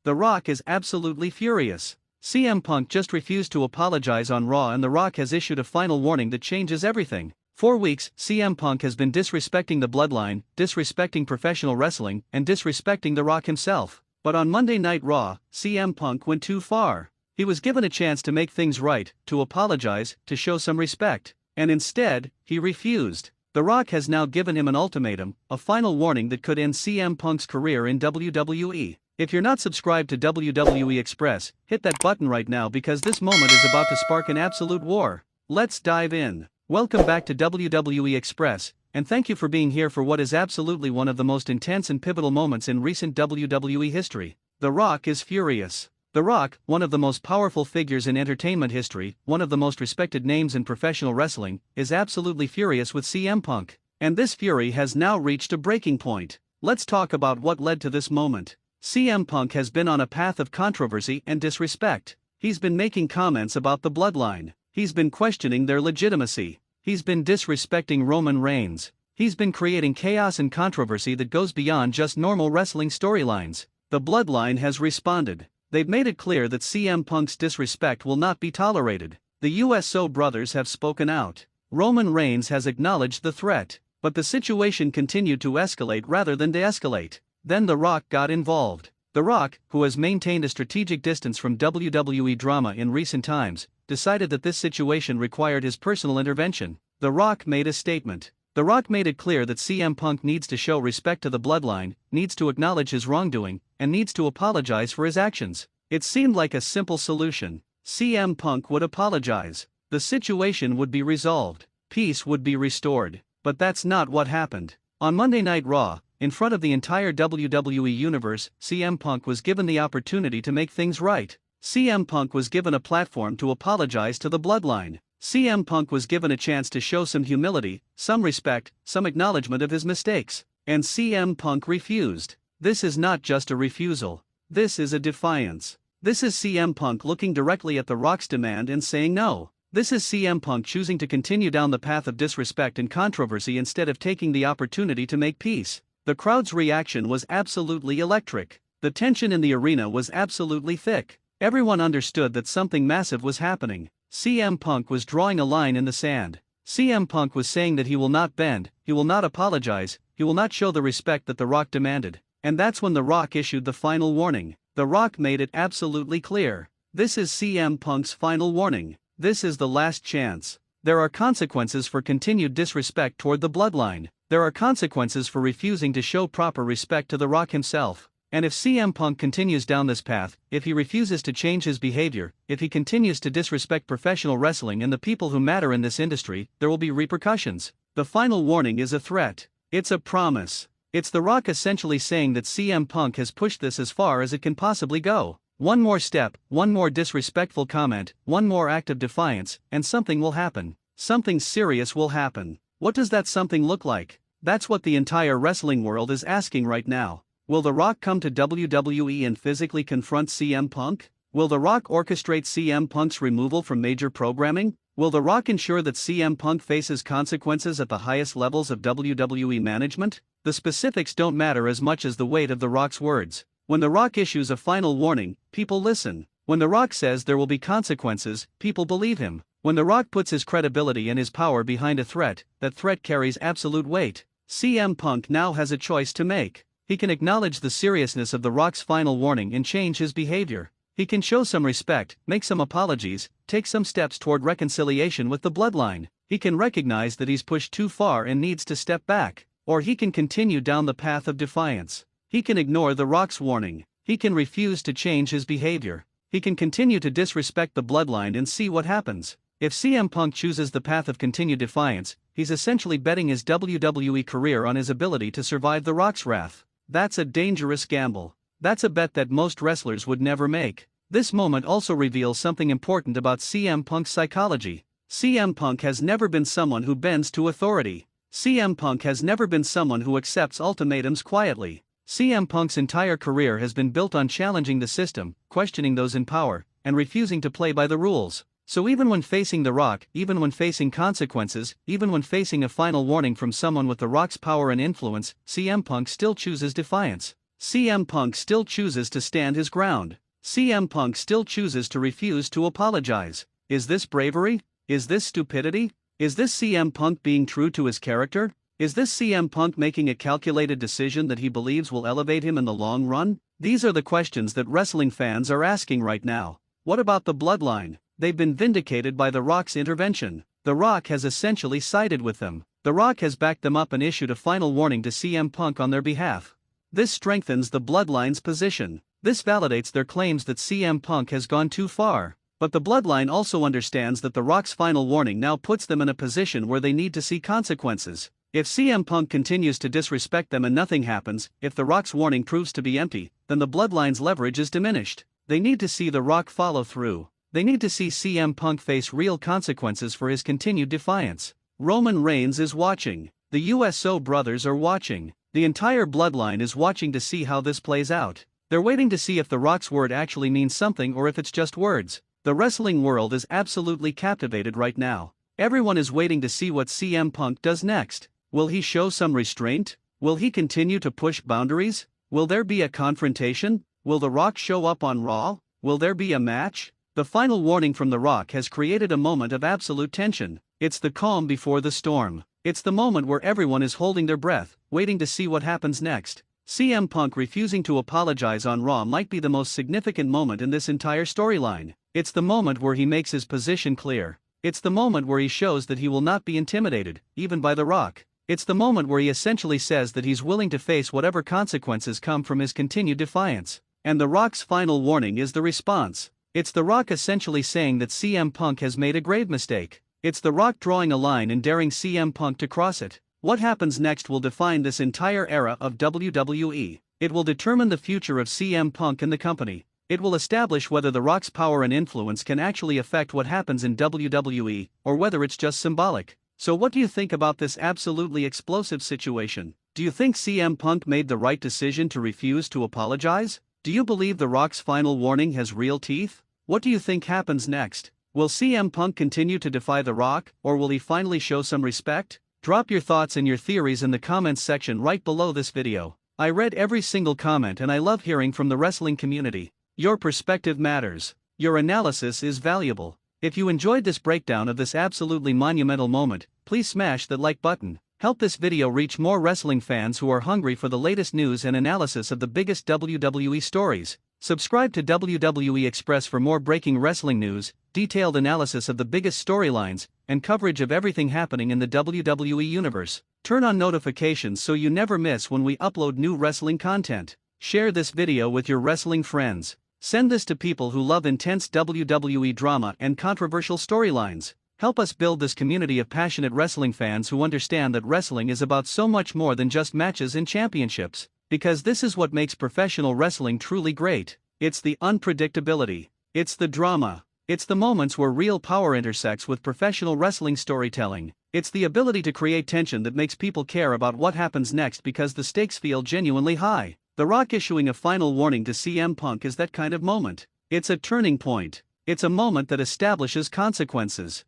The Rock is absolutely furious. CM Punk just refused to apologize on Raw, and The Rock has issued a final warning that changes everything. For weeks, CM Punk has been disrespecting the Bloodline, disrespecting professional wrestling, and disrespecting The Rock himself. But on Monday Night Raw, CM Punk went too far. He was given a chance to make things right, to apologize, to show some respect. And instead, he refused. The Rock has now given him an ultimatum, a final warning that could end CM Punk's career in WWE. If you're not subscribed to WWE Express, hit that button right now because this moment is about to spark an absolute war. Let's dive in. Welcome back to WWE Express, and thank you for being here for what is absolutely one of the most intense and pivotal moments in recent WWE history. The Rock is furious. The Rock, one of the most powerful figures in entertainment history, one of the most respected names in professional wrestling, is absolutely furious with CM Punk. And this fury has now reached a breaking point. Let's talk about what led to this moment. CM Punk has been on a path of controversy and disrespect. He's been making comments about the Bloodline. He's been questioning their legitimacy. He's been disrespecting Roman Reigns. He's been creating chaos and controversy that goes beyond just normal wrestling storylines. The Bloodline has responded. They've made it clear that CM Punk's disrespect will not be tolerated. The USO brothers have spoken out. Roman Reigns has acknowledged the threat, but the situation continued to escalate rather than de-escalate. Then The Rock got involved. The Rock, who has maintained a strategic distance from WWE drama in recent times, decided that this situation required his personal intervention. The Rock made a statement. The Rock made it clear that CM Punk needs to show respect to the Bloodline, needs to acknowledge his wrongdoing, and needs to apologize for his actions. It seemed like a simple solution. CM Punk would apologize. The situation would be resolved. Peace would be restored. But that's not what happened. On Monday Night Raw, in front of the entire WWE Universe, CM Punk was given the opportunity to make things right. CM Punk was given a platform to apologize to the Bloodline. CM Punk was given a chance to show some humility, some respect, some acknowledgement of his mistakes. And CM Punk refused. This is not just a refusal. This is a defiance. This is CM Punk looking directly at The Rock's demand and saying no. This is CM Punk choosing to continue down the path of disrespect and controversy instead of taking the opportunity to make peace. The crowd's reaction was absolutely electric. The tension in the arena was absolutely thick. Everyone understood that something massive was happening. CM Punk was drawing a line in the sand. CM Punk was saying that he will not bend, he will not apologize, he will not show the respect that The Rock demanded. And that's when The Rock issued the final warning. The Rock made it absolutely clear. This is CM Punk's final warning. This is the last chance. There are consequences for continued disrespect toward the Bloodline. There are consequences for refusing to show proper respect to The Rock himself. And if CM Punk continues down this path, if he refuses to change his behavior, if he continues to disrespect professional wrestling and the people who matter in this industry, there will be repercussions. The final warning is a threat. It's a promise. It's The Rock essentially saying that CM Punk has pushed this as far as it can possibly go. One more step, one more disrespectful comment, one more act of defiance, and something will happen. Something serious will happen. What does that something look like? That's what the entire wrestling world is asking right now. Will The Rock come to WWE and physically confront CM Punk? Will The Rock orchestrate CM Punk's removal from major programming? Will The Rock ensure that CM Punk faces consequences at the highest levels of WWE management? The specifics don't matter as much as the weight of The Rock's words. When The Rock issues a final warning, people listen. When The Rock says there will be consequences, people believe him. When The Rock puts his credibility and his power behind a threat, that threat carries absolute weight. CM Punk now has a choice to make. He can acknowledge the seriousness of The Rock's final warning and change his behavior. He can show some respect, make some apologies, take some steps toward reconciliation with the Bloodline. He can recognize that he's pushed too far and needs to step back. Or he can continue down the path of defiance. He can ignore The Rock's warning. He can refuse to change his behavior. He can continue to disrespect the Bloodline and see what happens. If CM Punk chooses the path of continued defiance, he's essentially betting his WWE career on his ability to survive The Rock's wrath. That's a dangerous gamble. That's a bet that most wrestlers would never make. This moment also reveals something important about CM Punk's psychology. CM Punk has never been someone who bends to authority. CM Punk has never been someone who accepts ultimatums quietly. CM Punk's entire career has been built on challenging the system, questioning those in power, and refusing to play by the rules. So even when facing The Rock, even when facing consequences, even when facing a final warning from someone with The Rock's power and influence, CM Punk still chooses defiance. CM Punk still chooses to stand his ground. CM Punk still chooses to refuse to apologize. Is this bravery? Is this stupidity? Is this CM Punk being true to his character? Is this CM Punk making a calculated decision that he believes will elevate him in the long run? These are the questions that wrestling fans are asking right now. What about the Bloodline? They've been vindicated by The Rock's intervention. The Rock has essentially sided with them. The Rock has backed them up and issued a final warning to CM Punk on their behalf. This strengthens the Bloodline's position. This validates their claims that CM Punk has gone too far. But the Bloodline also understands that The Rock's final warning now puts them in a position where they need to see consequences. If CM Punk continues to disrespect them and nothing happens, if The Rock's warning proves to be empty, then the Bloodline's leverage is diminished. They need to see The Rock follow through. They need to see CM Punk face real consequences for his continued defiance. Roman Reigns is watching. The USO brothers are watching. The entire Bloodline is watching to see how this plays out. They're waiting to see if The Rock's word actually means something or if it's just words. The wrestling world is absolutely captivated right now. Everyone is waiting to see what CM Punk does next. Will he show some restraint? Will he continue to push boundaries? Will there be a confrontation? Will The Rock show up on Raw? Will there be a match? The final warning from The Rock has created a moment of absolute tension. It's the calm before the storm. It's the moment where everyone is holding their breath, waiting to see what happens next. CM Punk refusing to apologize on Raw might be the most significant moment in this entire storyline. It's the moment where he makes his position clear. It's the moment where he shows that he will not be intimidated, even by The Rock. It's the moment where he essentially says that he's willing to face whatever consequences come from his continued defiance. And The Rock's final warning is the response. It's The Rock essentially saying that CM Punk has made a grave mistake. It's The Rock drawing a line and daring CM Punk to cross it. What happens next will define this entire era of WWE. It will determine the future of CM Punk and the company. It will establish whether The Rock's power and influence can actually affect what happens in WWE, or whether it's just symbolic. So what do you think about this absolutely explosive situation? Do you think CM Punk made the right decision to refuse to apologize? Do you believe The Rock's final warning has real teeth? What do you think happens next? Will CM Punk continue to defy The Rock, or will he finally show some respect? Drop your thoughts and your theories in the comments section right below this video. I read every single comment and I love hearing from the wrestling community. Your perspective matters. Your analysis is valuable. If you enjoyed this breakdown of this absolutely monumental moment, please smash that like button. Help this video reach more wrestling fans who are hungry for the latest news and analysis of the biggest WWE stories. Subscribe to WWE Express for more breaking wrestling news, detailed analysis of the biggest storylines, and coverage of everything happening in the WWE universe. Turn on notifications so you never miss when we upload new wrestling content. Share this video with your wrestling friends. Send this to people who love intense WWE drama and controversial storylines. Help us build this community of passionate wrestling fans who understand that wrestling is about so much more than just matches and championships. Because this is what makes professional wrestling truly great. It's the unpredictability. It's the drama. It's the moments where real power intersects with professional wrestling storytelling. It's the ability to create tension that makes people care about what happens next because the stakes feel genuinely high. The Rock issuing a final warning to CM Punk is that kind of moment. It's a turning point. It's a moment that establishes consequences.